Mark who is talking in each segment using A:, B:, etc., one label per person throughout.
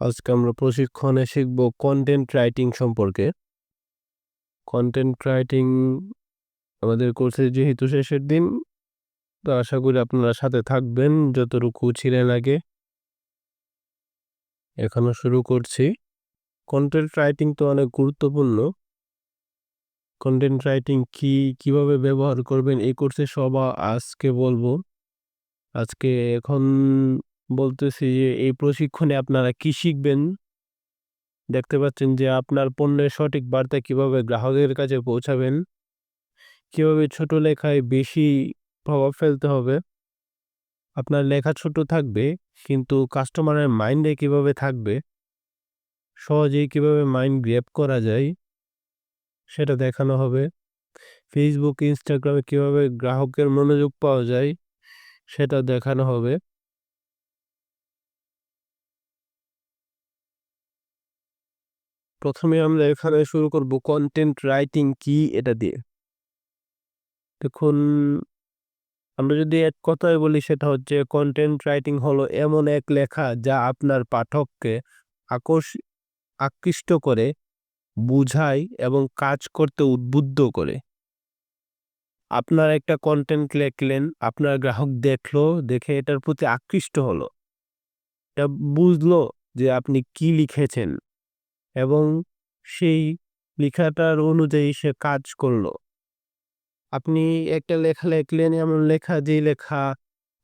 A: আজকে আমরা প্রশিক্ষণে শিখব কন্টেন্ট রাইটিং সম্পর্কে। কন্টেন্ট রাইটিং আমাদের কোর্সের যেহেতু শেষের দিন, তো আশা করি আপনারা সাথে থাকবেন যতটুকু ছিলেন আগে। এখনো শুরু করছি। কন্টেন্ট রাইটিং তো অনেক গুরুত্বপূর্ণ। কন্টেন্ট রাইটিং কি, কিভাবে ব্যবহার করবেন এই কোর্সে আজকে বলবো। আজকে এখন বলতেছি যে এই প্রশিক্ষণে আপনারা কি শিখবেন? দেখতে পাচ্ছেন যে আপনার পণ্যের সঠিক বার্তা কিভাবে গ্রাহকের কাছে পৌঁছাবেন, কিভাবে ছোট লেখায় বেশি প্রভাব ফেলতে হবে, আপনার লেখা ছোট থাকবে কিন্তু কাস্টমারের মাইন্ডে কিভাবে থাকবে, সহজেই কিভাবে মাইন্ড গ্র্যাব করা যায় সেটা দেখানো হবে। ফেসবুক, ইনস্টাগ্রামে কিভাবে গ্রাহকের মনোযোগ পাওয়া যায় সেটা দেখানো হবে। প্রথমে আমরা এখানে শুরু করব কন্টেন্ট রাইটিং কি এটা দিয়ে। দেখুন, আমরা যদি এক কথায় বলি সেটা হচ্ছে কন্টেন্ট রাইটিং হলো এমন এক লেখা যা আপনার পাঠককে আকৃষ্ট করে, বুঝায় এবং কাজ করতে উদ্বুদ্ধ করে। আপনার একটা কন্টেন্ট লিখলেন, আপনার গ্রাহক দেখলো, দেখে এটার প্রতি আকৃষ্ট হলো। এটা বুঝলো যে আপনি কি লিখেছেন এবং সেই লেখাটার অনুযায়ী সে কাজ করলো। আপনি একটা লেখা লিখলেন, এমন লেখা যেই লেখা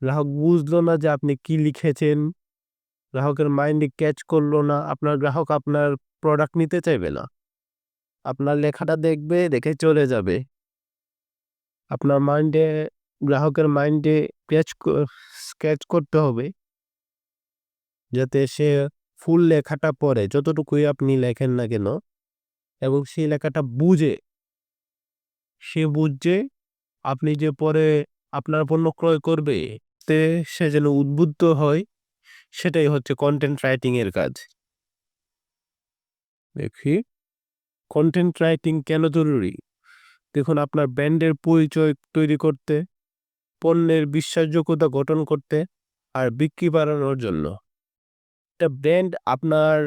A: গ্রাহক বুঝলো না যে আপনি কি লিখেছেন, গ্রাহকের মাইন্ডে ক্যাচ করলো না, আপনার গ্রাহক আপনার প্রোডাক্ট নিতে চাইবে না। আপনার লেখাটা দেখবে, দেখে চলে যাবে। আপনার মাইন্ডে, গ্রাহকের মাইন্ডে স্কেচ করতে হবে যাতে সে ফুল লেখাটা পড়ে, যতটুকুই আপনি লেখেন না কেন, এবং সেই লেখাটা বুঝে, সে বুঝে আপনি যে পরে আপনার পণ্য ক্রয় করবে তে সে যেন উদ্বুদ্ধ হয়, সেটাই হচ্ছে কন্টেন্ট রাইটিং এর কাজ। দেখি কন্টেন্ট রাইটিং কেন জরুরি। দেখুন, আপনার ব্র্যান্ডের পরিচয় তৈরি করতে, পণ্যের বিশ্বাসযোগ্যতা গঠন করতে আর বিক্রি বাড়ানোর জন্য। একটা ব্র্যান্ড, আপনার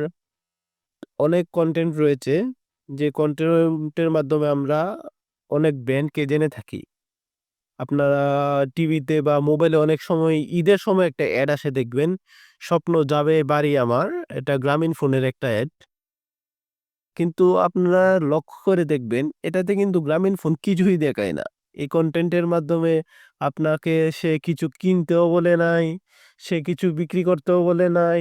A: অনেক কন্টেন্ট রয়েছে যে কন্টেন্টের মাধ্যমে আমরা অনেক ব্র্যান্ডকে জেনে থাকি। আপনারা টিভিতে বা মোবাইলে অনেক সময় ঈদের সময় একটা অ্যাড আসে দেখবেন, স্বপ্ন যাবে বাড়ি আমার। এটা গ্রামীণ ফোনের একটা অ্যাড। কিন্তু আপনারা লক্ষ্য করে দেখবেন এটাতে কিন্তু গ্রামীণ ফোন কিছুই দেখায় না। এই কনটেন্টের মাধ্যমে আপনাকে সে কিছু কিনতেও বলে নাই, সে কিছু বিক্রি করতেও বলে নাই,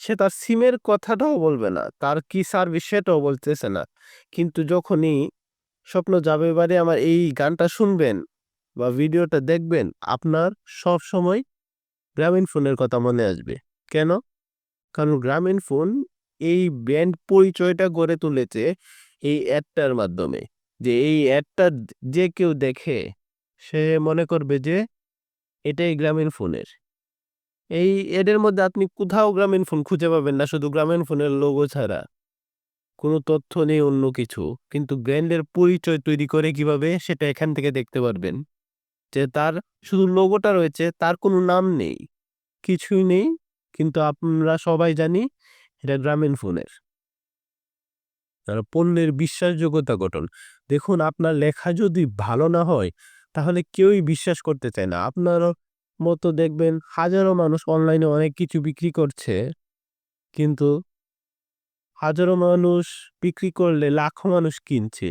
A: সে তার সিমের কথাটাও বলবে না, তার কি সার্ভিস সেটাও বলতেছে না। কিন্তু যখনই স্বপ্ন যাবে বাড়ি আমার এই গানটা শুনবেন বা ভিডিওটা দেখবেন, আপনার সবসময় গ্রামীণ ফোনের কথা মনে আসবে। কেন? কারণ গ্রামীণ ফোন এই ব্র্যান্ড পরিচয়টা গড়ে তুলেছে এই অ্যাডটার মাধ্যমে। যে এই অ্যাডটা যে কেউ দেখে সে মনে করবে যে এটাই গ্রামীণ ফোনের। এই অ্যাডের মধ্যে আপনি কোথাও গ্রামীণ ফোন খুঁজে পাবেন না, শুধু গ্রামীণ ফোনের লোগো ছাড়া কোনো তথ্য নেই অন্য কিছু। কিন্তু ব্র্যান্ডের পরিচয় তৈরি করে কিভাবে সেটা এখান থেকে দেখতে পারবেন। যে তার শুধু লোগোটা রয়েছে, তার কোনো নাম নেই, কিছুই নেই, কিন্তু আমরা সবাই জানি এটা গ্রামীণ ফোনের। আর পণ্যের বিশ্বাসযোগ্যতা গঠন। দেখুন, আপনার লেখা যদি ভালো না হয় তাহলে কেউই বিশ্বাস করতে চায় না। আপনার মতো দেখবেন হাজারো মানুষ অনলাইনে অনেক কিছু বিক্রি করছে, কিন্তু হাজারো মানুষ বিক্রি করলে লাখো মানুষ কিনছে।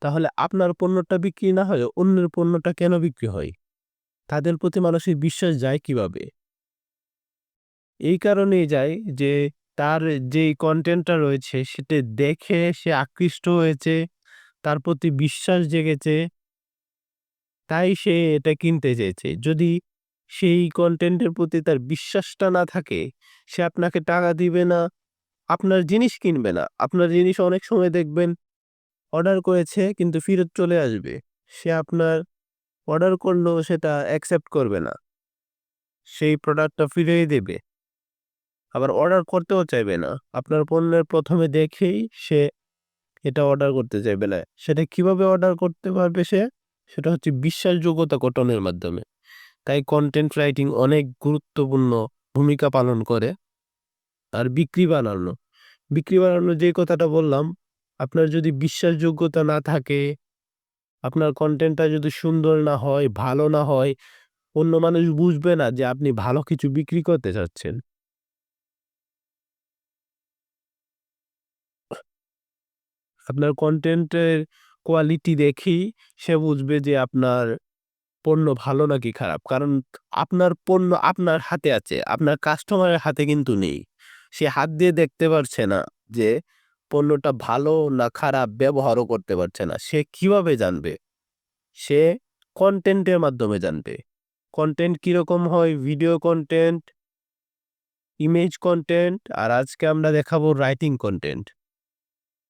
A: তাহলে আপনার পণ্যটা বিক্রি না হয়ে অন্যের পণ্যটা কেন বিক্রি হয়? তাদের প্রতি মানুষের বিশ্বাস যায় কিভাবে? এই কারণেই যায় যে তার যেই কনটেন্টটা রয়েছে সেটা দেখে সে আকৃষ্ট হয়েছে, তার প্রতি বিশ্বাস জেগেছে, তাই সে এটা কিনতে চেয়েছে। যদি সেই কনটেন্টের প্রতি তার বিশ্বাসটা না থাকে, সে আপনাকে টাকা দিবে না, আপনার জিনিস কিনবে না। আপনার জিনিস অনেক সময় দেখবেন অর্ডার করেছে কিন্তু ফেরত চলে আসবে। সে আপনার অর্ডার করলেও সেটা অ্যাকসেপ্ট করবে না। সেই প্রোডাক্টটা ফিরিয়ে দেবে। আবার অর্ডার করতেও চাইবে না। আপনার পণ্যের ১ম এ দেখেই সে এটা অর্ডার করতে চাইবে না। সেটা কিভাবে অর্ডার করতে পারবে সে? সেটা হচ্ছে বিশ্বাসযোগ্যতা গঠনের মাধ্যমে। তাই কনটেন্ট রাইটিং অনেক গুরুত্বপূর্ণ ভূমিকা পালন করে। আর বিক্রি বাড়ানো যে কথাটা বললাম, আপনার যদি বিশ্বাসযোগ্যতা না থাকে, আপনার কনটেন্টটা যদি সুন্দর না হয়, ভালো না হয়, অন্য মানুষ বুঝবে না যে আপনি ভালো কিছু বিক্রি করতে চাচ্ছেন। আপনার কনটেন্টের কোয়ালিটি দেখেই সে বুঝবে যে আপনার পণ্য ভালো নাকি খারাপ। কারণ আপনার পণ্য আপনার হাতে আছে, আপনার কাস্টমারের হাতে কিন্তু নেই। সে হাত দিয়ে দেখতে পারছে না যে পণ্যটা ভালো না খারাপ, ব্যবহারও করতে পারছে না। সে কিভাবে জানবে? সে কনটেন্টের মাধ্যমে জানবে। কনটেন্ট কিরকম হয়? ভিডিও কনটেন্ট, ইমেজ কনটেন্ট, আর আজকে আমরা দেখাবো রাইটিং কনটেন্ট।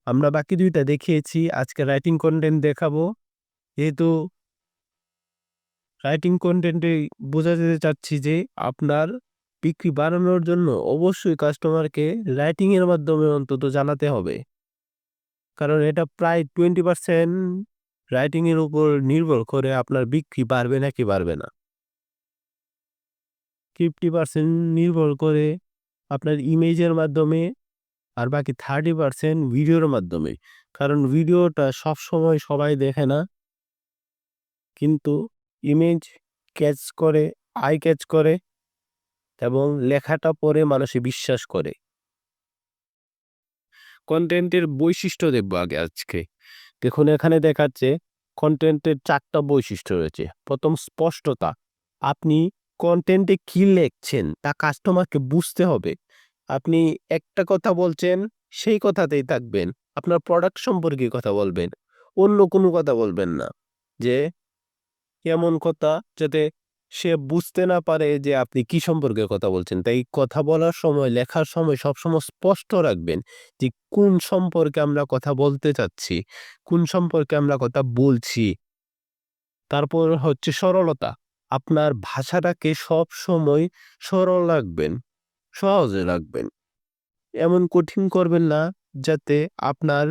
A: আমরা বাকি ২ টা দেখিয়েছি, আজকে রাইটিং কনটেন্ট দেখাবো। যেহেতু রাইটিং কনটেন্টে বোঝাতে চাচ্ছি যে আপনার বিক্রি বাড়ানোর জন্য অবশ্যই কাস্টমারকে রাইটিং এর মাধ্যমে অন্তত জানাতে হবে। কারণ এটা প্রায় 20% রাইটিং এর উপর নির্ভর করে আপনার বিক্রি বাড়বে নাকি বাড়বে না। 50% নির্ভর করে আপনার ইমেজের মাধ্যমে, আর বাকি 30% ভিডিওর মাধ্যমে। কারণ ভিডিওটা সবসময় সবাই দেখে না, কিন্তু ইমেজ ক্যাচ করে, আই ক্যাচ করে এবং লেখাটা পড়ে মানুষে বিশ্বাস করে। কনটেন্টের বৈশিষ্ট্য দেখব আগে আজকে। দেখুন এখানে দেখাচ্ছে কনটেন্টের ৪ টা বৈশিষ্ট্য রয়েছে। ১ম স্পষ্টতা। আপনি কনটেন্টে কি লেখছেন তা কাস্টমারকে বুঝতে হবে। আপনি একটা কথা বলছেন, সেই কথাতেই থাকবেন। আপনার প্রোডাক্ট সম্পর্কে কথা বলবেন। অন্য কোনো কথা বলবেন না। যে এমন কথা যাতে সে বুঝতে না পারে যে আপনি কি সম্পর্কে কথা বলছেন। তাই কথা বলার সময়, লেখার সময় সবসময় স্পষ্ট রাখবেন যে কোন সম্পর্কে আমরা কথা বলতে চাচ্ছি, কোন সম্পর্কে আমরা কথা বলছি। তারপর হচ্ছে সরলতা। আপনার ভাষাটাকে সবসময় সরল রাখবেন, সহজে রাখবেন। এমন কঠিন করবেন না যাতে আপনার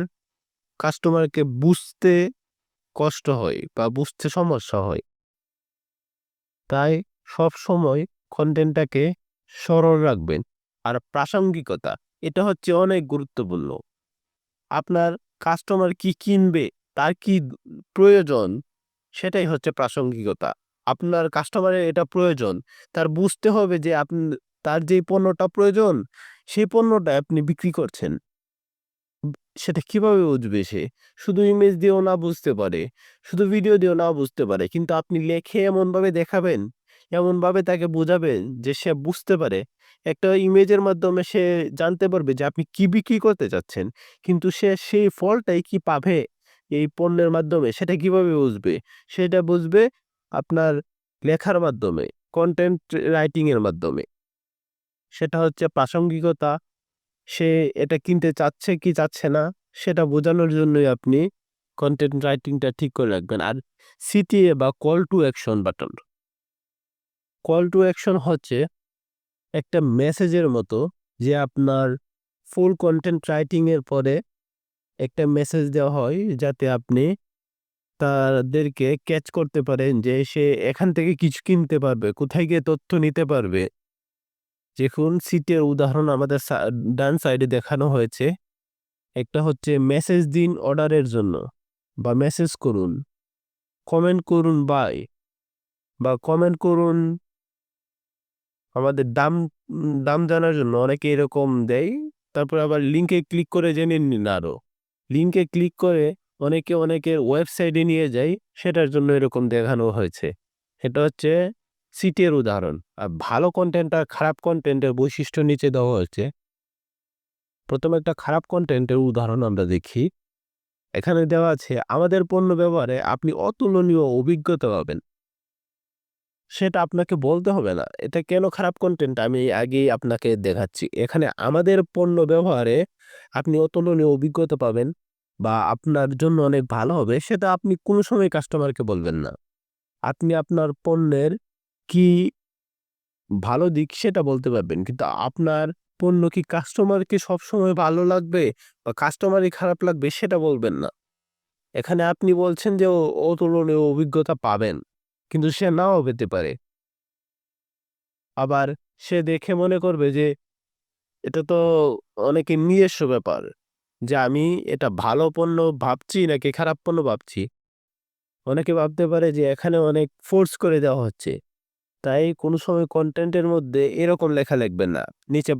A: কাস্টমারকে বুঝতে কষ্ট হয় বা বুঝতে সমস্যা হয়। তাই সবসময় কনটেন্টটাকে সরল রাখবেন। আর প্রাসঙ্গিকতা, এটা হচ্ছে অনেক গুরুত্বপূর্ণ। আপনার কাস্টমার কি কিনবে, তার কি প্রয়োজন, সেটাই হচ্ছে প্রাসঙ্গিকতা। আপনার কাস্টমারের এটা প্রয়োজন, তার বুঝতে হবে যে তার যেই পণ্যটা প্রয়োজন, সেই পণ্যটা আপনি বিক্রি করছেন। সেটা কিভাবে বুঝবে সে? শুধু ইমেজ দিয়েও না বুঝতে পারে, শুধু ভিডিও দিয়েও না বুঝতে পারে। কিন্তু আপনি লেখে এমনভাবে দেখাবেন, এমনভাবে তাকে বোঝাবেন যে সে বুঝতে পারে। একটা ইমেজের মাধ্যমে সে জানতে পারবে যে আপনি কি বিক্রি করতে চাচ্ছেন। কিন্তু সে সেই ফলটাই কি পাবে এই পণ্যের মাধ্যমে, সেটা কিভাবে বুঝবে? সেটা বুঝবে আপনার লেখার মাধ্যমে, কনটেন্ট রাইটিং এর মাধ্যমে। সেটা হচ্ছে প্রাসঙ্গিকতা। সে এটা কিনতে চাচ্ছে কি চাচ্ছে না, সেটা বোঝানোর জন্যই আপনি কনটেন্ট রাইটিংটা ঠিক করে রাখবেন। আর সিটিএ বা call to action button. Call to action হচ্ছে একটা মেসেজের মতো, যে আপনার ফুল কনটেন্ট রাইটিং এর পরে একটা মেসেজ দেওয়া হয় যাতে আপনি তাদেরকে ক্যাচ করতে পারেন যে সে এখান থেকে কিছু কিনতে পারবে, কোথায় গিয়ে তথ্য নিতে পারবে। দেখুন সিটির উদাহরণ আমাদের ডান সাইডে দেখানো হয়েছে। একটা হচ্ছে মেসেজ দিন অর্ডারের জন্য, বা মেসেজ করুন, কমেন্ট করুন বাই, বা কমেন্ট করুন আমাদের দাম জানার জন্য, অনেকে এরকম দেয়। তারপর আবার লিঙ্কে ক্লিক করে জেনে নিন আরো। লিঙ্কে ক্লিক করে অনেকে অনেকের ওয়েবসাইটে নিয়ে যায়, সেটার জন্য এরকম দেখানো হয়েছে। এটা হচ্ছে সিটির উদাহরণ। আর ভালো কনটেন্ট আর খারাপ কনটেন্টের বৈশিষ্ট্য নিচে দেওয়া হয়েছে। প্রথমে একটা খারাপ কনটেন্টের উদাহরণ আমরা দেখি। এখানে দেওয়া আছে, আমাদের পণ্য ব্যবহারে আপনি অতুলনীয় অভিজ্ঞতা পাবেন। সেটা আপনাকে বলতে হবে না। এটা কেন খারাপ কনটেন্ট আমি আগেই আপনাকে দেখাচ্ছি। এখানে আমাদের পণ্য ব্যবহারে আপনি অতুলনীয় অভিজ্ঞতা পাবেন বা আপনার জন্য অনেক ভালো হবে, সেটা আপনি কোনো সময় কাস্টমারকে বলবেন না। আপনি আপনার পণ্যের কি ভালো দিক সেটা বলতে পারবেন। কিন্তু আপনার পণ্য কি কাস্টমারকে সবসময় ভালো লাগবে বা কাস্টমারই খারাপ লাগবে সেটা বলবেন না। এখানে আপনি বলছেন যে অতুলনীয় অভিজ্ঞতা পাবেন। কিন্তু সে নাও পেতে পারে। আবার সে দেখে মনে করবে যে এটা তো অনেকের নিজস্ব ব্যাপার যে আমি এটা ভালো পণ্য ভাবছি নাকি খারাপ পণ্য ভাবছি। অনেকে ভাবতে পারে যে এখানে অনেক ফোর্স করে দেওয়া হচ্ছে। তাই কোনো সময় কনটেন্টের মধ্যে এরকম লেখা লিখবেন না। নিচে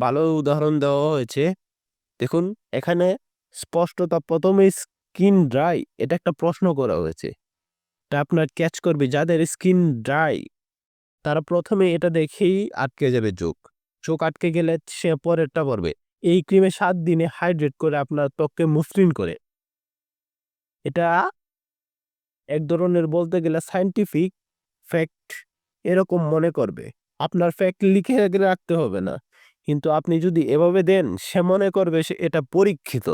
A: ভালো উদাহরণ দেওয়া হয়েছে। দেখুন এখানে স্পষ্টতা ১ম এই স্কিন ড্রাই এটা একটা প্রশ্ন করা হয়েছে। এটা আপনার ক্যাচ করবে যাদের স্কিন ড্রাই তারা ১ম এ এটা দেখেই আটকে যাবে চোখ। চোখ আটকে গেলে সে পরেরটা পড়বে। এই ক্রিমে ৭ দিনে হাইড্রেট করে আপনার ত্বককে মসৃণ করে। এটা এক ধরনের বলতে গেলে সায়েন্টিফিক ফ্যাক্ট এরকম মনে করবে। আপনার ফ্যাক্ট লিখে রাখতে হবে না। কিন্তু আপনি যদি এভাবে দেন সে মনে করবে সে এটা পরীক্ষিত।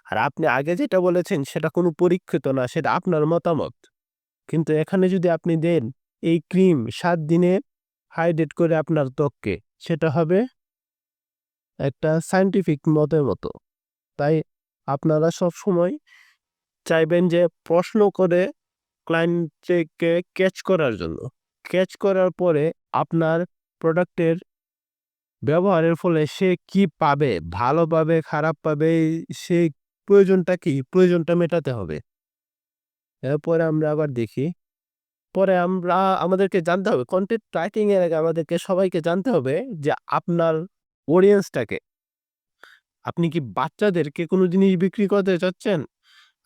A: আর আপনি আগে যেটা বলেছেন সেটা কোনো পরীক্ষিত না, সেটা আপনার মতামত। কিন্তু এখানে যদি আপনি দেন এই ক্রিম ৭ দিনে হাইড্রেট করে আপনার ত্বককে, সেটা হবে একটা সায়েন্টিফিক মতের মতো। তাই আপনারা সবসময় চাইবেন যে প্রশ্ন করে ক্লায়েন্টকে ক্যাচ করার জন্য। ক্যাচ করার পরে আপনার প্রোডাক্টের ব্যবহারের ফলে সে কি পাবে? ভালো পাবে, খারাপ পাবে, সে প্রয়োজনটা কি? প্রয়োজনটা মেটাতে হবে। এরপরে আমরা আবার দেখি, পরে আমরা আমাদেরকে জানতে হবে কনটেন্ট রাইটিং এর আগে আমাদেরকে সবাইকে জানতে হবে যে আপনার অডিয়েন্সটাকে। আপনি কি বাচ্চাদেরকে কোনো জিনিস বিক্রি করতে চাচ্ছেন?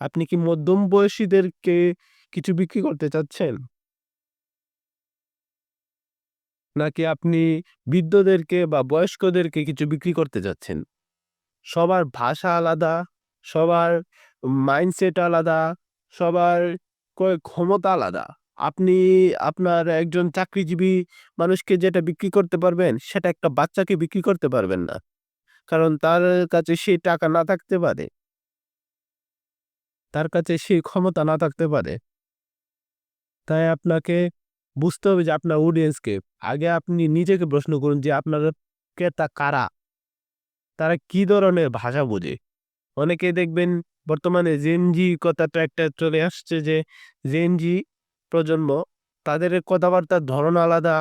A: আপনি কি মধ্যম বয়সীদেরকে কিছু বিক্রি করতে চাচ্ছেন? নাকি আপনি বৃদ্ধদেরকে বা বয়স্কদেরকে কিছু বিক্রি করতে চাচ্ছেন? সবার ভাষা আলাদা, সবার মাইন্ডসেট আলাদা, সবার ক্ষমতা আলাদা। আপনি আপনার একজন চাকরিজীবী মানুষকে যেটা বিক্রি করতে পারবেন, সেটা একটা বাচ্চাকে বিক্রি করতে পারবেন না। কারণ তার কাছে সেই টাকা না থাকতে পারে। তার কাছে সেই ক্ষমতা না থাকতে পারে। তাই আপনাকে বুঝতে হবে যে আপনার অডিয়েন্সকে। আগে আপনি নিজেকে প্রশ্ন করুন যে আপনার ক্রেতা কারা? তারা কি ধরনের ভাষা বোঝে? অনেকে দেখবেন বর্তমানে জেন জি কথাটা একটা চলে আসছে যে জেন জি প্রজন্ম তাদের কথাবার্তার ধরন আলাদা,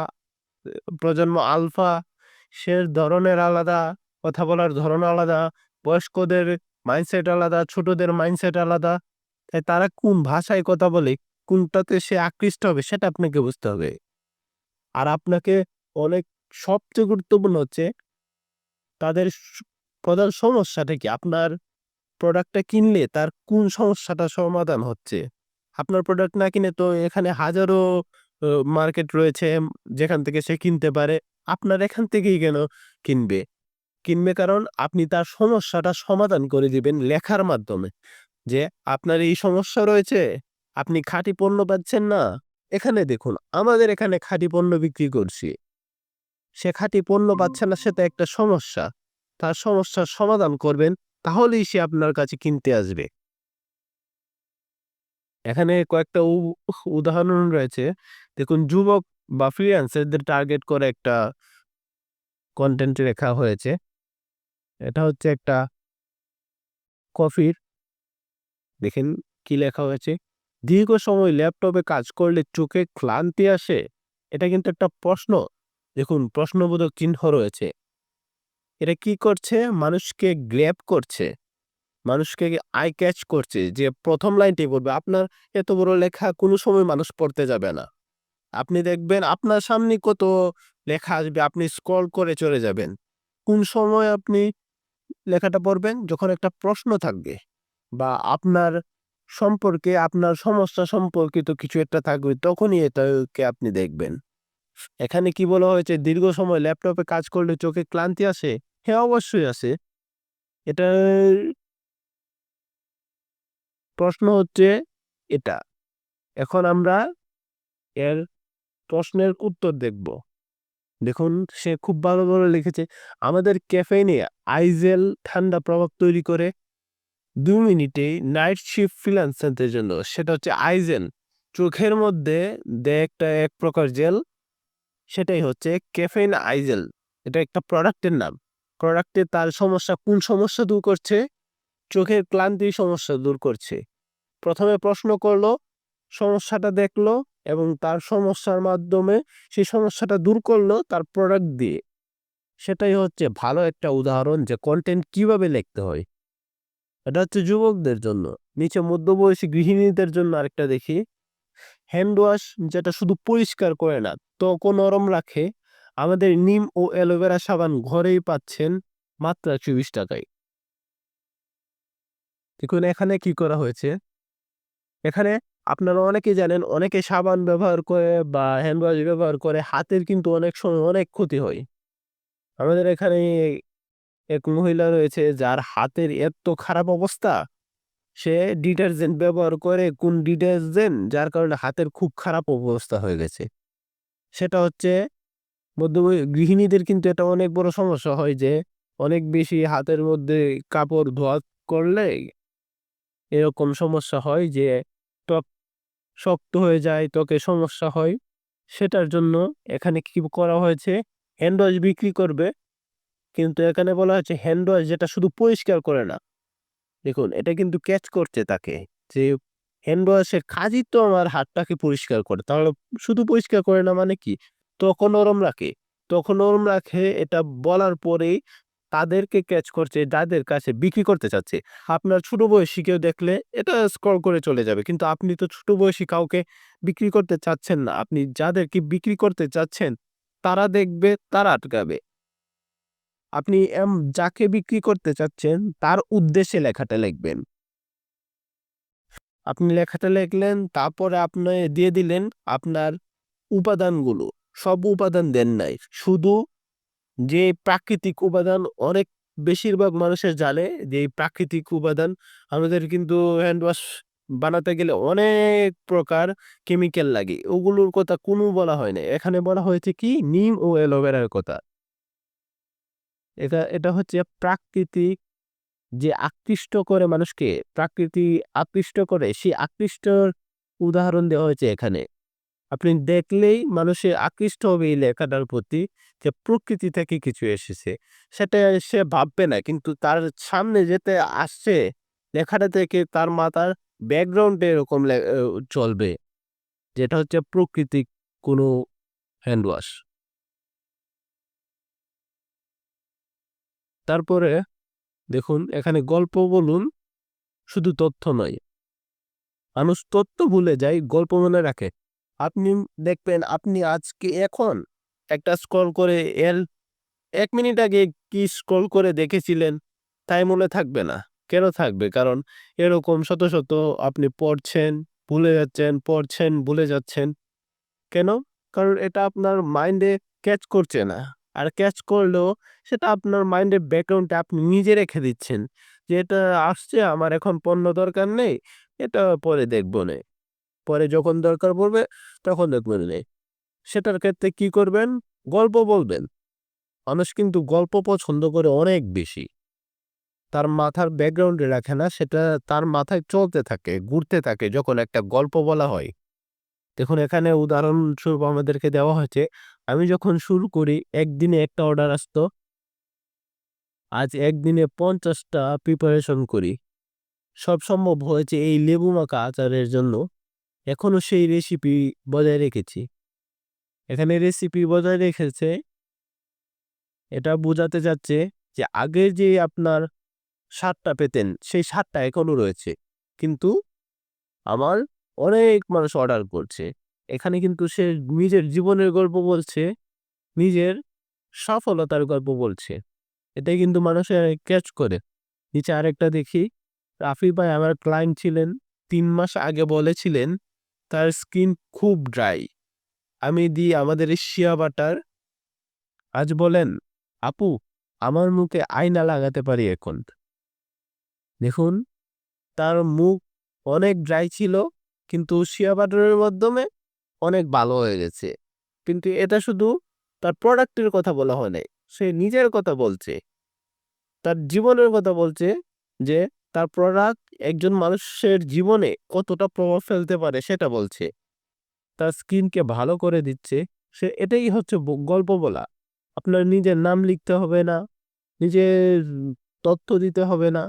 A: প্রজন্ম আলফা সে ধরনের আলাদা, কথা বলার ধরন আলাদা, বয়স্কদের মাইন্ডসেট আলাদা, ছোটদের মাইন্ডসেট আলাদা। তাই তারা কোন ভাষায় কথা বলে, কোনটাতে সে আকৃষ্ট হবে সেটা আপনাকে বুঝতে হবে। আর আপনাকে অনেক সবচেয়ে গুরুত্বপূর্ণ হচ্ছে তাদের প্রধান সমস্যাটা কি? আপনার প্রোডাক্টটা কিনলে তার কোন সমস্যাটা সমাধান হচ্ছে? আপনার প্রোডাক্ট না কিনে তো এখানে হাজারো মার্কেট রয়েছে যেখান থেকে সে কিনতে পারে। আপনার এখান থেকেই কেন কিনবে? কিনবে কারণ আপনি তার সমস্যাটা সমাধান করে দিবেন লেখার মাধ্যমে। যে আপনার এই সমস্যা রয়েছে, আপনি খাঁটি পণ্য পাচ্ছেন না। এখানে দেখুন আমাদের এখানে খাঁটি পণ্য বিক্রি করছি। সে খাঁটি পণ্য পাচ্ছে না সেটা একটা সমস্যা। তার সমস্যার সমাধান করবেন তাহলেই সে আপনার কাছে কিনতে আসবে। এখানে কয়েকটা উদাহরণ রয়েছে। দেখুন যুবক বা ফ্রিল্যান্সারদের টার্গেট করে একটা কনটেন্ট লেখা হয়েছে। এটা হচ্ছে একটা কফির দেখেন কি লেখা হয়েছে? দীর্ঘ সময় ল্যাপটপে কাজ করলে চোখে ক্লান্তি আসে? এটা কিন্তু একটা প্রশ্ন। দেখুন প্রশ্নবোধক চিহ্ন রয়েছে। এটা কি করছে? মানুষকে গ্র্যাব করছে। মানুষকে আই ক্যাচ করছে যে ১ম লাইনটাই পড়বে। আপনার এত বড় লেখা কোনো সময় মানুষ পড়তে যাবে না। আপনি দেখবেন আপনার সামনে কত লেখা আসবে, আপনি স্ক্রল করে চলে যাবেন। কোন সময় আপনি লেখাটা পড়বেন? যখন একটা প্রশ্ন থাকবে বা আপনার সম্পর্কে, আপনার সমস্যা সম্পর্কিত কিছু একটা থাকবে, তখনই এটাকে আপনি দেখবেন। এখানে কি বলা হয়েছে? দীর্ঘ সময় ল্যাপটপে কাজ করলে চোখে ক্লান্তি আসে? হ্যাঁ, অবশ্যই আসে। এটার প্রশ্ন হচ্ছে এটা। এখন আমরা এর প্রশ্নের উত্তর দেখব। দেখুন সে খুব ভালো করে লিখেছে, আমাদের ক্যাফেইনে আইজেল ঠান্ডা প্রভাব তৈরি করে ২ মিনিটে নাইট শিফট ফ্রিল্যান্সারদের জন্য। সেটা হচ্ছে আইজেল। চোখের মধ্যে দেয় একটা এক প্রকার জেল, সেটাই হচ্ছে ক্যাফেইন আইজেল। এটা একটা প্রোডাক্টের নাম। প্রোডাক্টে তার সমস্যা কোন সমস্যা দূর করছে? চোখের ক্লান্তির সমস্যা দূর করছে। ১ম এ প্রশ্ন করলো, সমস্যাটা দেখলো এবং তার সমস্যার মাধ্যমে সেই সমস্যাটা দূর করলো তার প্রোডাক্ট দিয়ে। সেটাই হচ্ছে ভালো একটা উদাহরণ যে কন্টেন্ট কিভাবে লিখতে হয়। এটা হচ্ছে যুবকদের জন্য। নিচে মধ্যবয়সী গৃহিণীদের জন্য আরেকটা দেখি। হ্যান্ড ওয়াশ যেটা শুধু পরিষ্কার করে না, ত্বকও নরম রাখে। আমাদের নিম ও অ্যালোভেরা সাবান ঘরেই পাচ্ছেন মাত্র ৳১২০ য়। দেখুন এখানে কি করা হয়েছে? এখানে আপনারা অনেকেই জানেন, অনেকে সাবান ব্যবহার করে বা হ্যান্ড ওয়াশ ব্যবহার করে হাতের কিন্তু অনেক সময় অনেক ক্ষতি হয়। আমাদের এখানে এক মহিলা রয়েছে যার হাতের এত খারাপ অবস্থা, সে ডিটারজেন্ট ব্যবহার করে, কোন ডিটারজেন্ট যার কারণে হাতের খুব খারাপ অবস্থা হয়ে গেছে। সেটা হচ্ছে গৃহিণীদের কিন্তু এটা অনেক বড় সমস্যা হয় যে অনেক বেশি হাতের মধ্যে কাপড় ধোয়া করলে এরকম সমস্যা হয় যে ত্বক শক্ত হয়ে যায়, ত্বকে সমস্যা হয়। সেটার জন্য এখানে কি করা হয়েছে, হ্যান্ড ওয়াশ বিক্রি করবে। কিন্তু এখানে বলা হয়েছে হ্যান্ড ওয়াশ যেটা শুধু পরিষ্কার করে না। দেখুন এটা কিন্তু ক্যাচ করছে তাকে যে হ্যান্ড ওয়াশের কাজই তো আমার হাতটাকে পরিষ্কার করে। তাহলে শুধু পরিষ্কার করে না মানে কি? ত্বকও নরম রাখে। ত্বকও নরম রাখে এটা বলার পরেই তাদেরকে ক্যাচ করছে যাদের কাছে বিক্রি করতে চাচ্ছে। আপনার ছোট বয়সী কেউ দেখলে এটা স্ক্রল করে চলে যাবে। কিন্তু আপনি তো ছোট বয়সী কাউকে বিক্রি করতে চাচ্ছেন না। আপনি যাদেরকে বিক্রি করতে চাচ্ছেন তারা দেখবে, তারা আটকাবে। আপনি যাকে বিক্রি করতে চাচ্ছেন তার উদ্দেশ্যে লেখাটা লিখবেন। আপনি লেখাটা লিখলেন, তারপরে আপনি দিয়ে দিলেন আপনার উপাদানগুলো। সব উপাদান দেন নাই। শুধু যে প্রাকৃতিক উপাদান অনেক বেশিরভাগ মানুষের জানে যে এই প্রাকৃতিক উপাদান আমাদের কিন্তু হ্যান্ড ওয়াশ বানাতে গেলে অনেক প্রকার কেমিক্যাল লাগে। ওগুলোর কথা কোনো বলা হয় নাই। এখানে বলা হয়েছে কি নিম ও অ্যালোভেরার কথা। এটা হচ্ছে প্রাকৃতিক যে আকৃষ্ট করে মানুষকে, প্রাকৃতি আকৃষ্ট করে সেই আকৃষ্টর উদাহরণ দেওয়া হয়েছে এখানে। আপনি দেখলেই মানুষে আকৃষ্ট হবে এই লেখাটার প্রতি যে প্রকৃতি থেকে কিছু এসেছে। সেটা সে ভাববে না। কিন্তু তার সামনে যেতে আসছে লেখাটা থেকে তার মাথার ব্যাকগ্রাউন্ডে এরকম চলবে। যেটা হচ্ছে প্রাকৃতিক কোনো হ্যান্ড ওয়াশ। তারপরে দেখুন এখানে গল্প বলুন, শুধু তথ্য নয়। মানুষ তথ্য ভুলে যায়, গল্প মনে রাখে। আপনি দেখবেন আপনি আজকে এখন একটা স্ক্রল করে এর ১ মিনিট আগে কি স্ক্রল করে দেখেছিলেন তাই মনে থাকবে না। কেন থাকবে? কারণ এরকম শত, শত আপনি পড়ছেন, ভুলে যাচ্ছেন, পড়ছেন, ভুলে যাচ্ছেন। কেন? কারণ এটা আপনার মাইন্ডে ক্যাচ করছে না। আর ক্যাচ করলেও সেটা আপনার মাইন্ডের ব্যাকগ্রাউন্ডে আপনি নিজে রেখে দিচ্ছেন। যে এটা আসছে আমার এখন পড়ন্য দরকার নেই। এটা পরে দেখবনে। পরে যখন দরকার পড়বে তখন দেখবনে। সেটার ক্ষেত্রে কি করবেন? গল্প বলবেন। মানুষ কিন্তু গল্প পছন্দ করে অনেক বেশি। তার মাথার ব্যাকগ্রাউন্ডে রাখে না, সেটা তার মাথায় চলতে থাকে, ঘুরতে থাকে যখন একটা গল্প বলা হয়। দেখুন এখানে উদাহরণস্বরূপ আমাদেরকে দেওয়া হয়েছে, আমি যখন শুরু করি একদিনে একটা অর্ডার আসতো, আজ একদিনে ৫০ টা প্রিপারেশন করি। সব সম্ভব হয়েছে এই লেবু মাখা আচারের জন্য। এখনো সেই রেসিপি বজায় রেখেছি। এখানে রেসিপি বজায় রেখেছে, এটা বোঝাতে চাচ্ছে যে আগে যে আপনার স্বাদটা পেতেন, সেই স্বাদটা এখনো রয়েছে। কিন্তু আমার অনেক মানুষ অর্ডার করছে। এখানে কিন্তু সে নিজের জীবনের গল্প বলছে, নিজের সফলতার গল্প বলছে। এটাই কিন্তু মানুষের ক্যাচ করে। নিচে আরেকটা দেখি, রাফি ভাই আমার ক্লায়েন্ট ছিলেন। ৩ মাস আগে বলেছিলেন তার স্কিন খুব ড্রাই। আমি দিই আমাদের এই শিয়া বাটার। আজ বলেন, আপু আমার মুখে আয়না লাগাতে পারি এখন। দেখুন তার মুখ অনেক ড্রাই ছিল কিন্তু শিয়া বাটারের মাধ্যমে অনেক ভালো হয়ে গেছে। কিন্তু এটা শুধু তার প্রোডাক্টের কথা বলা হয় নাই। সে নিজের কথা বলছে। তার জীবনের কথা বলছে যে তার প্রোডাক্ট একজন মানুষের জীবনে কতটা প্রভাব ফেলতে পারে সেটা বলছে। তার স্কিনকে ভালো করে দিচ্ছে। এটাই হচ্ছে গল্প বলা। আপনার নিজের নাম লিখতে হবে না, নিজের তথ্য দিতে হবে না।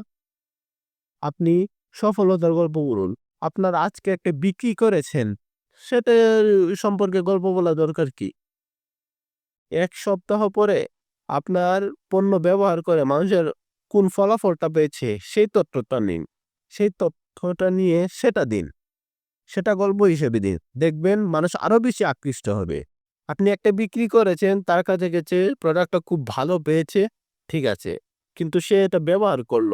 A: আপনি সফলতার গল্প বলুন। আপনার আজকে একটা বিক্রি করেছেন, সেটার সম্পর্কে গল্প বলা দরকার কি? ১ সপ্তাহ পরে আপনার পণ্য ব্যবহার করে মানুষের কোন ফলাফলটা পেয়েছে সেই তথ্যটা নিন। সেই তথ্যটা নিয়ে সেটা দিন। সেটা গল্প হিসেবে দিন। দেখবেন মানুষ আরো বেশি আকৃষ্ট হবে। আপনি একটা বিক্রি করেছেন, তার কাছে গেছে প্রোডাক্টটা খুব ভালো পেয়েছে, ঠিক আছে। কিন্তু সে এটা ব্যবহার করল।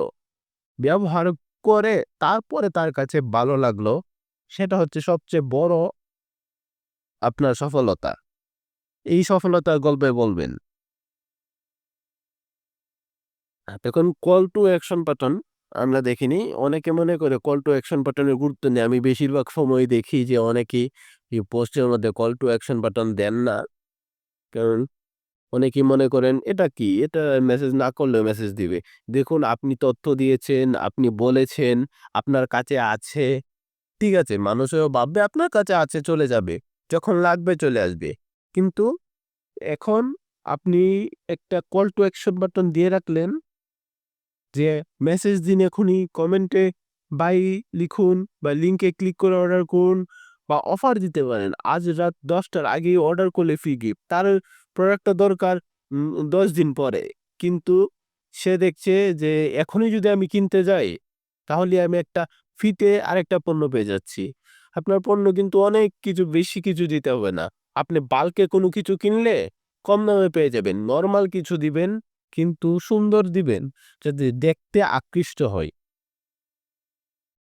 A: ব্যবহার করে তারপরে তার কাছে ভালো লাগলো। সেটা হচ্ছে সবচেয়ে বড় আপনার সফলতা। এই সফলতার গল্পে বলবেন। দেখুন কল টু অ্যাকশন বাটন আমরা দেখিনি। অনেকে মনে করে কল টু অ্যাকশন বাটনের গুরুত্ব নেই। আমি বেশিরভাগ সময় দেখি যে অনেকেই এই পোস্টের মধ্যে কল টু অ্যাকশন বাটন দেন না। কারণ অনেকেই মনে করেন এটা কি? এটা মেসেজ না করলেও মেসেজ দিবে। দেখুন আপনি তথ্য দিয়েছেন, আপনি বলেছেন, আপনার কাছে আছে। ঠিক আছে, মানুষও ভাববে আপনার কাছে আছে চলে যাবে। যখন লাগবে চলে আসবে। কিন্তু এখন আপনি একটা কল টু অ্যাকশন বাটন দিয়ে রাখলেন যে মেসেজ দিন এখনই, কমেন্টে বাই লিখুন বা লিংকে ক্লিক করে অর্ডার করুন বা অফার দিতে পারেন। আজ রাত 10টার আগেই অর্ডার করলে ফ্রি গিফট। তার প্রোডাক্টটা দরকার 10 দিন পরে। কিন্তু সে দেখছে যে এখনই যদি আমি কিনতে যাই তাহলে আমি একটা ফ্রিতে আরেকটা পণ্য পেয়ে যাচ্ছি। আপনার পণ্য কিন্তু অনেক কিছু বেশি কিছু দিতে হবে না। আপনি বাল্কে কোনো কিছু কিনলে কম দামে পেয়ে যাবেন। নরমাল কিছু দিবেন কিন্তু সুন্দর দিবেন। যদি দেখতে আকৃষ্ট হয়।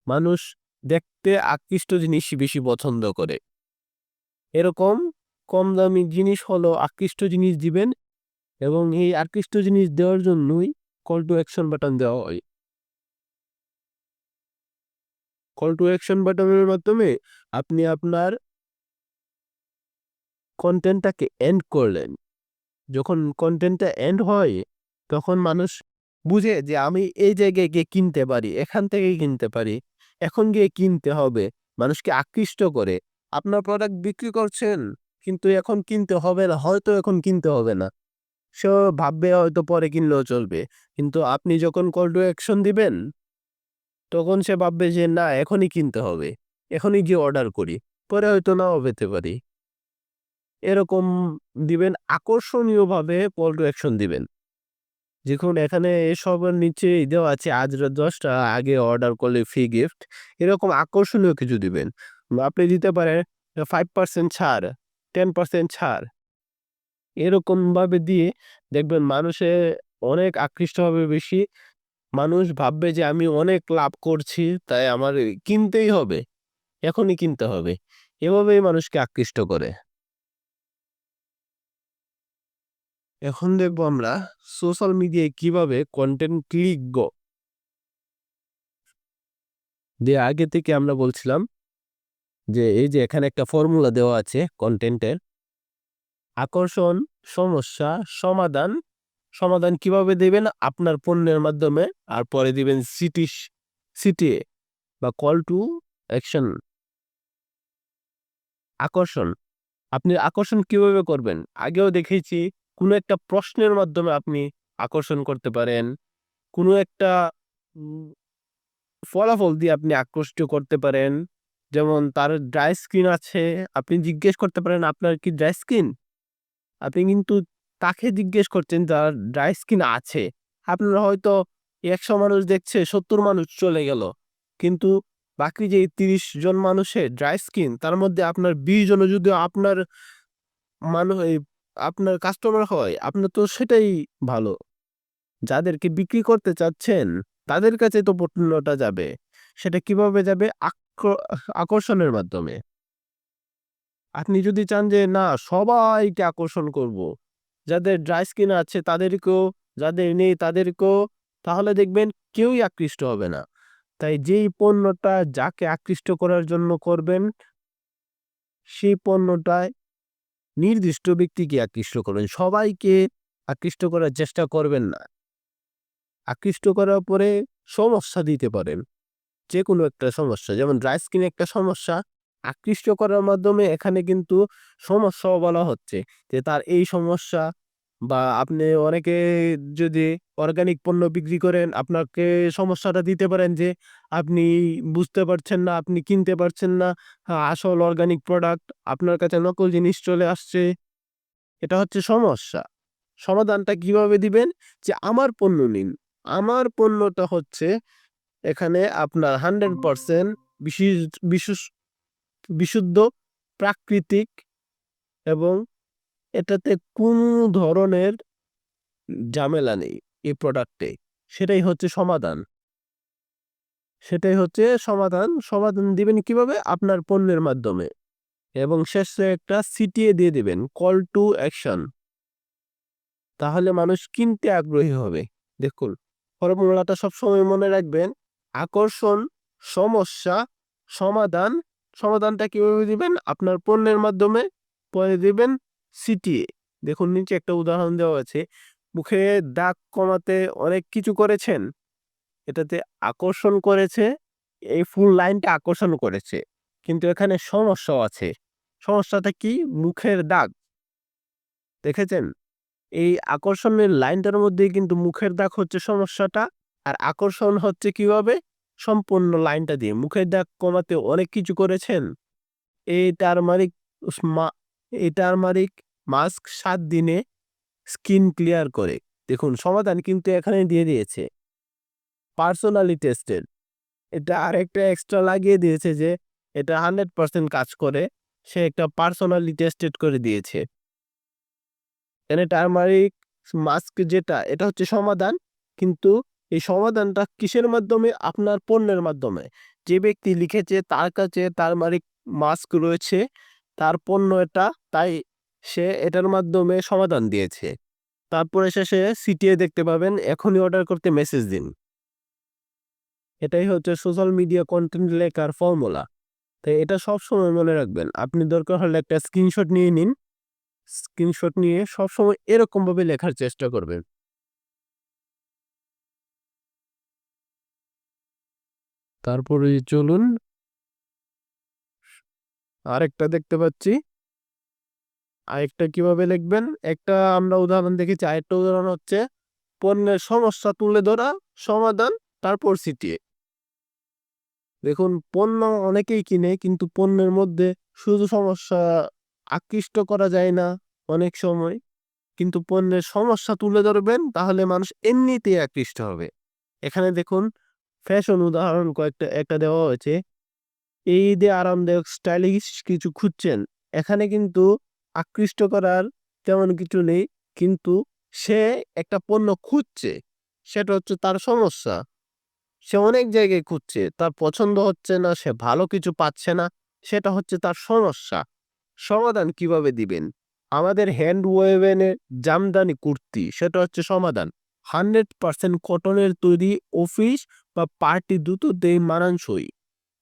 A: মানুষ দেখতে আকৃষ্ট জিনিসই বেশি পছন্দ করে। এরকম কম দামি জিনিস হলো আকৃষ্ট জিনিস দিবেন এবং এই আকৃষ্ট জিনিস দেওয়ার জন্যই কল টু অ্যাকশন বাটন দেওয়া হয়। কল টু অ্যাকশন বাটনের মাধ্যমে আপনি আপনার কনটেন্টটাকে এন্ড করলেন। যখন কনটেন্টটা এন্ড হয় তখন মানুষ বুঝে যে আমি এই জায়গায় গিয়ে কিনতে পারি, এখান থেকেই কিনতে পারি, এখন গিয়ে কিনতে হবে। মানুষকে আকৃষ্ট করে। আপনার প্রোডাক্ট বিক্রি করছেন কিন্তু এখন কিনতে হবে না, হয়তো এখন কিনতে হবে না। সে ভাববে হয়তো পরে কিনলেও চলবে। কিন্তু আপনি যখন কল টু অ্যাকশন দিবেন তখন সে ভাববে যে না এখনই কিনতে হবে, এখনই গিয়ে অর্ডার করি, পরে হয়তো নাও পেতে পারি। এরকম দিবেন, আকর্ষণীয়ভাবে কল টু অ্যাকশন দিবেন। দেখুন এখানে এসবের নিচেই দেওয়া আছে আজ রাত 10টা আগে অর্ডার করলে ফ্রি গিফট। এরকম আকর্ষণীয় কিছু দিবেন। আপনি দিতে পারেন 5% ছাড়, 10% ছাড়। এরকমভাবে দিয়ে দেখবেন মানুষে অনেক আকৃষ্ট হবে বেশি। মানুষ ভাববে যে আমি অনেক লাভ করছি, তাই আমার কিনতেই হবে, এখনই কিনতে হবে। এভাবেই মানুষকে আকৃষ্ট করে। এখন দেখবো আমরা সোশ্যাল মিডিয়ায় কিভাবে কন্টেন্ট লিখব। আগে থেকে আমরা বলছিলাম যে এই যে এখানে একটা ফর্মুলা দেওয়া আছে কন্টেন্টের। আকর্ষণ, সমস্যা, সমাধান। সমাধান কিভাবে দিবেন? আপনার পণ্যের মাধ্যমে। আর পরে দিবেন সিটিএ বা কল টু অ্যাকশন। আকর্ষণ। আপনি আকর্ষণ কিভাবে করবেন? আগেও দেখেছি কোনো একটা প্রশ্নের মাধ্যমে আপনি আকর্ষণ করতে পারেন। কোনো একটা উম ফলাফল দিয়ে আপনি আকৃষ্ট করতে পারেন। যেমন তার ড্রাই স্কিন আছে, আপনি জিজ্ঞেস করতে পারেন, "আপনার কি ড্রাই স্কিন?" আপনি কিন্তু তাকে জিজ্ঞেস করছেন যার ড্রাই স্কিন আছে। আপনার হয়তো ১০০ মানুষ দেখছে, ৭০ মানুষ চলে গেল। কিন্তু বাকি যে ৩০ জন মানুষের ড্রাই স্কিন, তার মধ্যে আপনার ২০ জনও যদি আপনার এই আপনার কাস্টমার হয়, আপনার তো সেটাই ভালো। যাদেরকে বিক্রি করতে চাচ্ছেন, তাদের কাছে তো পণ্যটা যাবে। সেটা কিভাবে যাবে? আকর্ষণের মাধ্যমে। আপনি যদি চান যে না সবাইকে আকর্ষণ করব, যাদের ড্রাই স্কিন আছে তাদেরকেও, যাদের নেই তাদেরকেও, তাহলে দেখবেন কেউই আকৃষ্ট হবে না। তাই যেই পণ্যটা যাকে আকৃষ্ট করার জন্য করবেন, সেই পণ্যটায় নির্দিষ্ট ব্যক্তিকে আকৃষ্ট করবেন। সবাইকে আকৃষ্ট করার চেষ্টা করবেন না। আকৃষ্ট করার পরে সমস্যা দিতে পারেন। যেকোনো একটা সমস্যা, যেমন ড্রাই স্কিন একটা সমস্যা, আকৃষ্ট করার মাধ্যমে এখানে কিন্তু সমস্যাও বলা হচ্ছে যে তার এই সমস্যা। বা আপনি অনেকে যদি অর্গানিক পণ্য বিক্রি করেন, আপনাকে সমস্যাটা দিতে পারেন যে আপনি বুঝতে পারছেন না, আপনি কিনতে পারছেন না আসল অর্গানিক প্রোডাক্ট, আপনার কাছে নকল জিনিস চলে আসছে। এটা হচ্ছে সমস্যা। সমাধানটা কিভাবে দিবেন? যে আমার পণ্য নিন। আমার পণ্যটা হচ্ছে এখানে আপনার 100% বিশিষ বিশুস বিশুদ্ধ, প্রাকৃতিক এবং এটাতে কোনো ধরনের ঝামেলা নেই এই প্রোডাক্টে। সেটাই হচ্ছে সমাধান। সেটাই হচ্ছে সমাধান। সমাধান দিবেন কিভাবে? আপনার পণ্যের মাধ্যমে। এবং শেষে একটা সিটিয়ে দিয়ে দিবেন, কল টু অ্যাকশন। তাহলে মানুষ কিনতে আগ্রহী হবে। দেখুন, ফর্মুলাটা সবসময় মনে রাখবেন। আকর্ষণ, সমস্যা, সমাধান। সমাধানটা কিভাবে দিবেন? আপনার পণ্যের মাধ্যমে। পরে দিবেন সিটিয়ে। দেখুন নিচে একটা উদাহরণ দেওয়া আছে। মুখে দাগ কমাতে অনেক কিছু করেছেন, এটাতে আকর্ষণ করেছে, এই ফুল লাইনটা আকর্ষণ করেছে, কিন্তু এখানে সমস্যাও আছে। সমস্যাটা কি? মুখের দাগ। দেখেছেন? এই আকর্ষণের লাইনটার মধ্যেই কিন্তু মুখের দাগ হচ্ছে সমস্যাটা। আর আকর্ষণ হচ্ছে কিভাবে? সম্পূর্ণ লাইনটা দিয়ে। মুখের দাগ কমাতে অনেক কিছু করেছেন, এই টারমারিক এই টারমারিক মাস্ক 7 দিনে স্কিন ক্লিয়ার করে। দেখুন সমাধান কিন্তু এখানে দিয়ে দিয়েছে, পার্সোনালি টেস্টেড। এটা আরেকটা এক্সট্রা লাগিয়ে দিয়েছে যে এটা 100% কাজ করে। সে একটা পার্সোনালি টেস্টেড করে দিয়েছে। এখানে টারমারিক মাস্ক যেটা, এটা হচ্ছে সমাধান। কিন্তু এই সমাধানটা কিসের মাধ্যমে? আপনার পণ্যের মাধ্যমে। যে ব্যক্তি লিখেছে তার কাছে টারমারিক মাস্ক রয়েছে, তার পণ্য এটা, তাই সে এটার মাধ্যমে সমাধান দিয়েছে। তারপরে শেষে সিটিয়ে দেখতে পাবেন, এখনই অর্ডার করতে মেসেজ দিন। এটাই হচ্ছে সোশ্যাল মিডিয়া কন্টেন্ট লেখার ফর্মুলা। তাই এটা সবসময় মনে রাখবেন। আপনি দরকার হলে একটা স্ক্রিনশট নিয়ে নিন। স্ক্রিনশট নিয়ে সবসময় এরকমভাবে লেখার চেষ্টা করবেন। তারপরে চলুন আরেকটা দেখতে পাচ্ছি। আরেকটা কিভাবে লিখবেন? একটা আমরা উদাহরণ দেখেছি। আরেকটা উদাহরণ হচ্ছে পণ্যের সমস্যা তুলে ধরা, সমাধান, তারপর সিটিয়ে। দেখুন পণ্য অনেকেই কিনে, কিন্তু পণ্যের মধ্যে শুধু সমস্যা আকৃষ্ট করা যায় না অনেক সময়। কিন্তু পণ্যের সমস্যা তুলে ধরবেন, তাহলে মানুষ এমনিতেই আকৃষ্ট হবে। এখানে দেখুন ফ্যাশন উদাহরণ একটা দেওয়া হয়েছে। এই ঈদে আরামদায়ক স্টাইলিশ কিছু খুঁজছেন, এখানে কিন্তু আকৃষ্ট করার তেমন কিছু নেই, কিন্তু সে একটা পণ্য খুঁজছে, সেটা হচ্ছে তার সমস্যা। সে অনেক জায়গায় খুঁজছে, তার পছন্দ হচ্ছে না, সে ভালো কিছু পাচ্ছে না, সেটা হচ্ছে তার সমস্যা। সমাধান কিভাবে দিবেন? আমাদের হ্যান্ড ওয়েভেনের জামদানি কুর্তি, সেটা হচ্ছে সমাধান। 100% কটনের তৈরি, অফিস বা পার্টি দুটোতেই মানানসই।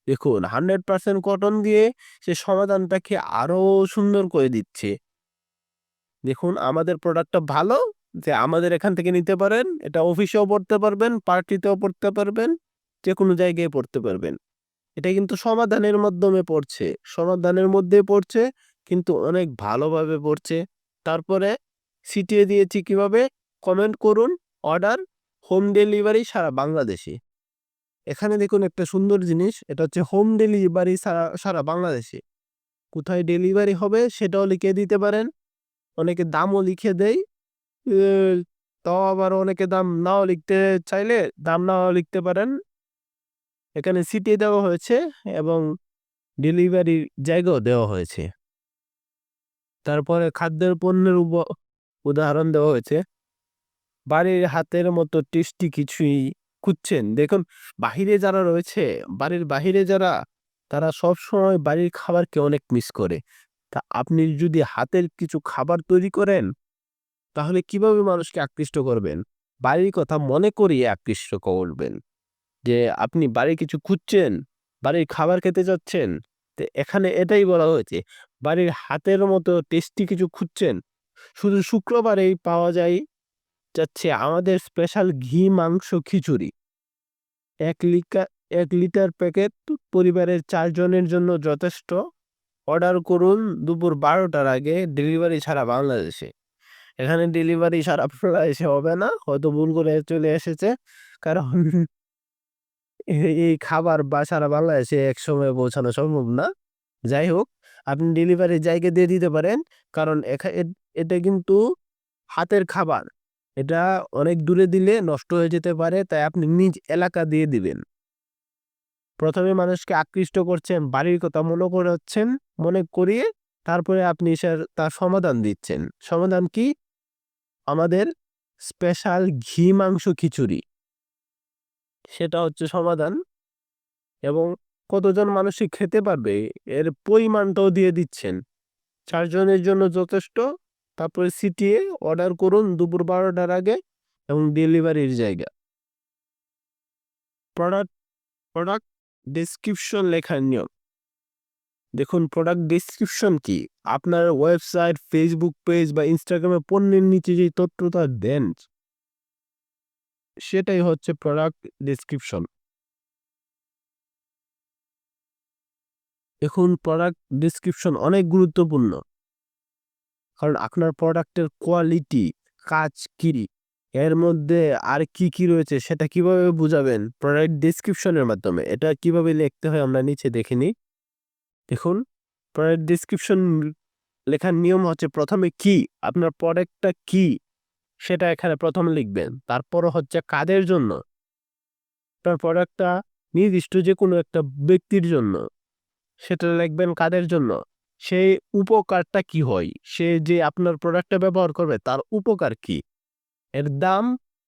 A: দেখুন 100% কটন দিয়ে সে সমাধানটাকে আরো সুন্দর করে দিচ্ছে। দেখুন আমাদের প্রোডাক্টটা ভালো, যে আমাদের এখান থেকে নিতে পারেন। এটা অফিসেও পড়তে পারবেন, পার্টিতেও পড়তে পারবেন, যে কোনো জায়গায় পড়তে পারবেন। এটা কিন্তু সমাধানের মাধ্যমে পড়ছে, সমাধানের মধ্যে পড়ছে, কিন্তু অনেক ভালোভাবে পড়ছে। তারপরে সিটিয়ে দিয়েছি কিভাবে? কমেন্ট করুন, অর্ডার, হোম ডেলিভারি সারা বাংলাদেশে। এখানে দেখুন একটা সুন্দর জিনিস, এটা হচ্ছে হোম ডেলিভারি সারা সারা বাংলাদেশে। কোথায় ডেলিভারি হবে সেটাও লিখে দিতে পারেন। অনেকে দামও লিখে দেয়। এ, তাও আবার অনেকে দাম নাও লিখতে চাইলে দাম নাও লিখতে পারেন। এখানে সিটি দেওয়া হয়েছে এবং ডেলিভারির জায়গাও দেওয়া হয়েছে। তারপরে খাদ্যের পণ্যের উদাহরণ দেওয়া হয়েছে। বাড়ির হাতের মতো টেস্টি কিছুই খুঁজছেন। দেখুন বাহিরে যারা রয়েছে, বাড়ির বাহিরে যারা, তারা সবসময় বাড়ির খাবারকে অনেক মিস করে। তা আপনি যদি হাতের কিছু খাবার তৈরি করেন, তাহলে কিভাবে মানুষকে আকৃষ্ট করবেন? বাড়ির কথা মনে করিয়ে আকৃষ্ট করবেন। যে আপনি বাড়ির কিছু খুঁজছেন, বাড়ির খাবার খেতে যাচ্ছেন। তো এখানে এটাই বলা হয়েছে, বাড়ির হাতের মতো টেস্টি কিছু খুঁজছেন। শুধু শুক্রবারেই পাওয়া যাচ্ছে আমাদের স্পেশাল ঘি মাংস খিচুড়ি। 1 লিটার 1 লিটার প্যাকেট পরিবারের 4 জনের জন্য যথেষ্ট। অর্ডার করুন দুপুর 12টার আগে, ডেলিভারি ছাড়া বাংলাদেশে। এখানে ডেলিভারি সারা বাংলাদেশে হবে না, হয়তো ভুল করে চলে এসেছে। কারণ এই খাবার বা সারা বাংলাদেশে একসময় পৌঁছানো সম্ভব না। যাই হোক, আপনি ডেলিভারির জায়গা দিয়ে দিতে পারেন। কারণ এটা কিন্তু হাতের খাবার, এটা অনেক দূরে দিলে নষ্ট হয়ে যেতে পারে, তাই আপনি নিজ এলাকা দিয়ে দিবেন। প্রথমে মানুষকে আকৃষ্ট করছেন, বাড়ির কথা মনে করিয়ে তারপরে আপনি তার সমাধান দিচ্ছেন। সমাধান কি? আমাদের স্পেশাল ঘি মাংস খিচুড়ি, সেটা হচ্ছে সমাধান। এবং কতজন মানুষই খেতে পারবে এর পরিমাণটাও দিয়ে দিচ্ছেন। 4 জনের জন্য যথেষ্ট। তারপরে সিটিয়ে অর্ডার করুন দুপুর 12টার আগে এবং ডেলিভারির জায়গা। প্রোডাক্ট প্রোডাক্ট ডেসক্রিপশন লেখার নিয়ম। দেখুন, প্রোডাক্ট ডেসক্রিপশন কি? আপনার ওয়েবসাইট, ফেসবুক পেজ বা ইনস্টাগ্রামে পণ্যের নিচে যে তথ্যটা দেন, সেটাই হচ্ছে প্রোডাক্ট ডেসক্রিপশন। দেখুন, প্রোডাক্ট ডেসক্রিপশন অনেক গুরুত্বপূর্ণ, কারণ আপনার প্রোডাক্টের কোয়ালিটি, কাজ কি, এর মধ্যে আর কি রয়েছে সেটা কিভাবে বুঝাবেন? প্রোডাক্ট ডেসক্রিপশনের মাধ্যমে। এটা কিভাবে লিখতে হয় আমরা নিচে দেখে নিই। দেখুন, প্রোডাক্ট ডেসক্রিপশন লেখার নিয়ম হচ্ছে প্রথমে কি, আপনার প্রোডাক্টটা কি সেটা এখানে প্রথমে লিখবেন। তারপর হচ্ছে কাদের জন্য। আপনার প্রোডাক্টটা নির্দিষ্ট যে কোনো একটা ব্যক্তির জন্য, সেটা লিখবেন কাদের জন্য। সেই উপকারটা কি হয়, সে যে আপনার প্রোডাক্টটা ব্যবহার করবে তার উপকার কি, এর দাম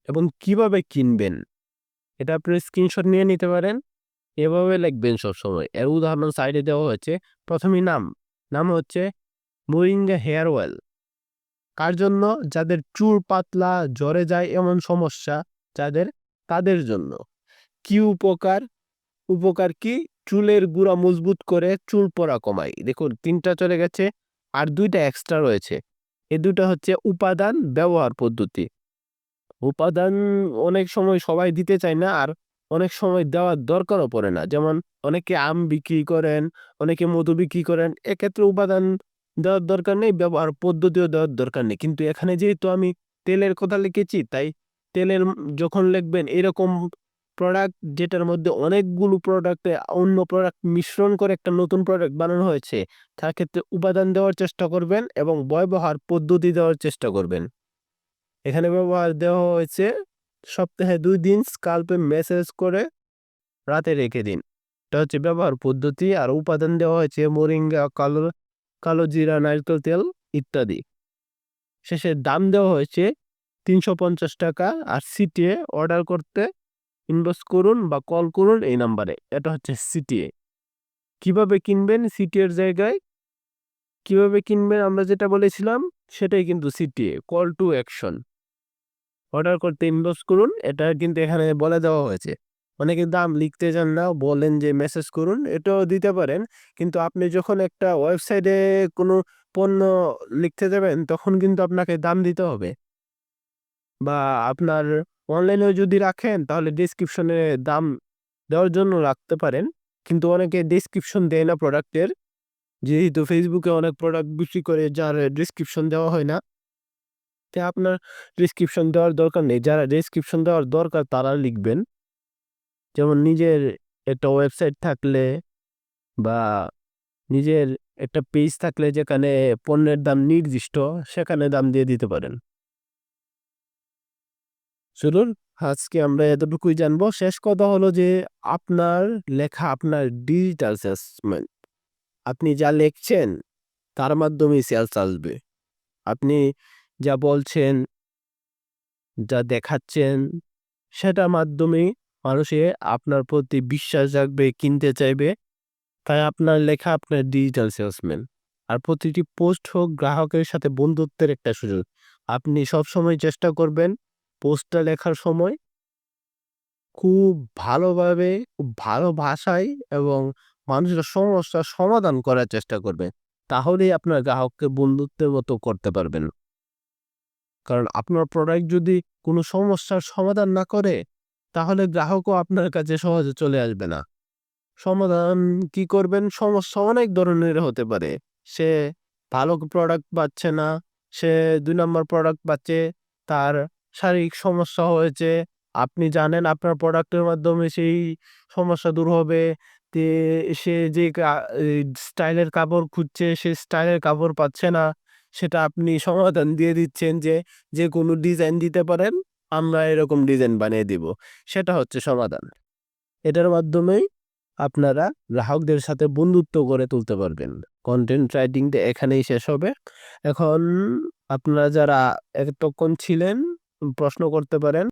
A: এবং কিভাবে কিনবেন, এটা আপনি স্ক্রিনশট নিয়ে নিতে পারেন। এভাবে লিখবেন সবসময়। এর উদাহরণ সাইডে দেওয়া হয়েছে। প্রথমেই নাম হচ্ছে মোরিঙ্গা হেয়ার অয়েল। কার জন্য? যাদের চুল পাতলা, ঝরে যায় এমন সমস্যা যাদের, তাদের জন্য। কি উপকার? উপকার কি? চুলের গুঁড়া মজবুত করে, চুল পড়া কমায়। দেখুন, 3টা চলে গেছে, আর 2টা এক্সট্রা রয়েছে। এই 2টা হচ্ছে উপাদান, ব্যবহার পদ্ধতি। উপাদান অনেক সময় সবাই দিতে চায় না, আর অনেক সময় দেওয়ার দরকারও পড়ে না। যেমন অনেকে আম বিক্রি করেন, অনেকে মধু বিক্রি করেন, এক্ষেত্রে উপাদান দেওয়ার দরকার নেই, ব্যবহার পদ্ধতিও দেওয়ার দরকার নেই। কিন্তু এখানে যেহেতু আমি তেলের কথা লিখেছি, তাই তেলের যখন লিখবেন এরকম প্রোডাক্ট যেটার মধ্যে অনেকগুলো প্রোডাক্টে অন্য প্রোডাক্ট মিশ্রণ করে একটা নতুন প্রোডাক্ট বানানো হয়েছে, তার ক্ষেত্রে উপাদান দেওয়ার চেষ্টা করবেন এবং ব্যবহার পদ্ধতি দেওয়ার চেষ্টা করবেন। এখানে ব্যবহার দেওয়া হয়েছে সপ্তাহে 2 দিন স্কাল্পে মেসেজ করে রাতে রেখে দিন। এটা হচ্ছে ব্যবহার পদ্ধতি। আর উপাদান দেওয়া হয়েছে মোরিঙ্গা, কালো জিরা, নারকেল তেল ইত্যাদি। শেষে দাম দেওয়া হয়েছে 350 টাকা। আর সিটিএ অর্ডার করতে ইনবক্স করুন বা কল করুন এই নাম্বারে। এটা হচ্ছে সিটিএ। কিভাবে কিনবেন? সিটিএর জায়গায় কিভাবে কিনবেন আমরা যেটা বলেছিলাম সেটাই কিন্তু CTA, call to action. Order করতে ইনবক্স করুন, এটা কিন্তু এখানে বলে দেওয়া হয়েছে। অনেকে দাম লিখতে চান না, বলেন যে মেসেজ করুন, এটাও দিতে পারেন। কিন্তু আপনি যখন একটা ওয়েবসাইটে কোনো পণ্য লিখতে যাবেন তখন কিন্তু আপনাকে দাম দিতে হবে। বা আপনার অনলাইনেও যদি রাখেন তাহলে ডেসক্রিপশনে দাম দেওয়ার জন্য রাখতে পারেন। কিন্তু অনেকে ডেসক্রিপশন দেয় না প্রোডাক্টের, যেহেতু ফেসবুকে অনেক প্রোডাক্ট বিক্রি করে যার ডেসক্রিপশন দেওয়া হয় না। তাই আপনার ডেসক্রিপশন দেওয়ার দরকার নেই। যারা ডেসক্রিপশন দেওয়ার দরকার তারা লিখবেন। যেমন নিজের একটা ওয়েবসাইট থাকলে বা নিজের একটা পেজ থাকলে যেখানে পণ্যের দাম নির্দিষ্ট, সেখানে দাম দিয়ে দিতে পারেন। চলুন, আজকে আমরা এতটুকুই জানবো। শেষ কথা হলো যে আপনার লেখা আপনার ডিজিটাল সেলসম্যান। আপনি যা লিখছেন তার মাধ্যমেই সেলস আসবে। আপনি যা বলছেন, যা দেখাচ্ছেন, সেটার মাধ্যমেই মানুষে আপনার প্রতি বিশ্বাস রাখবে, কিনতে চাইবে। তাই আপনার লেখা আপনার ডিজিটাল সেলসম্যান। আর প্রতিটি পোস্ট হোক গ্রাহকের সাথে বন্ধুত্বের একটা সুযোগ। আপনি সবসময় চেষ্টা করবেন পোস্টটা লেখার সময় খুব ভালোভাবে, খুব ভালো ভাষায় এবং মানুষের সমস্যার সমাধান করার চেষ্টা করবেন। তাহলেই আপনার গ্রাহককে বন্ধুত্বের মতো করতে পারবেন। কারণ আপনার প্রোডাক্ট যদি কোনো সমস্যার সমাধান না করে, তাহলে গ্রাহকও আপনার কাছে সহজে চলে আসবে না। সমাধান কি করবেন? সমস্যা অনেক ধরনের হতে পারে। সে ভালো প্রোডাক্ট পাচ্ছে না, সে ২ নাম্বার প্রোডাক্ট পাচ্ছে, তার শারীরিক সমস্যা হয়েছে। আপনি জানেন আপনার প্রোডাক্টের মাধ্যমে সেই সমস্যা দূর হবে। তে সে যে স্টাইলের কাপড় খুঁজছে, সে স্টাইলের কাপড় পাচ্ছে না। সেটা আপনি সমাধান দিয়ে দিচ্ছেন যে কোনো ডিজাইন দিতে পারেন, আমরা এরকম ডিজাইন বানিয়ে দিব। সেটা হচ্ছে সমাধান। এটার মাধ্যমেই আপনারা গ্রাহকদের সাথে বন্ধুত্ব গড়ে তুলতে পারবেন। কন্টেন্ট রাইটিংটা এখানেই শেষ হবে। এখন আপনারা যারা এতক্ষণ ছিলেন প্রশ্ন করতে পারেন।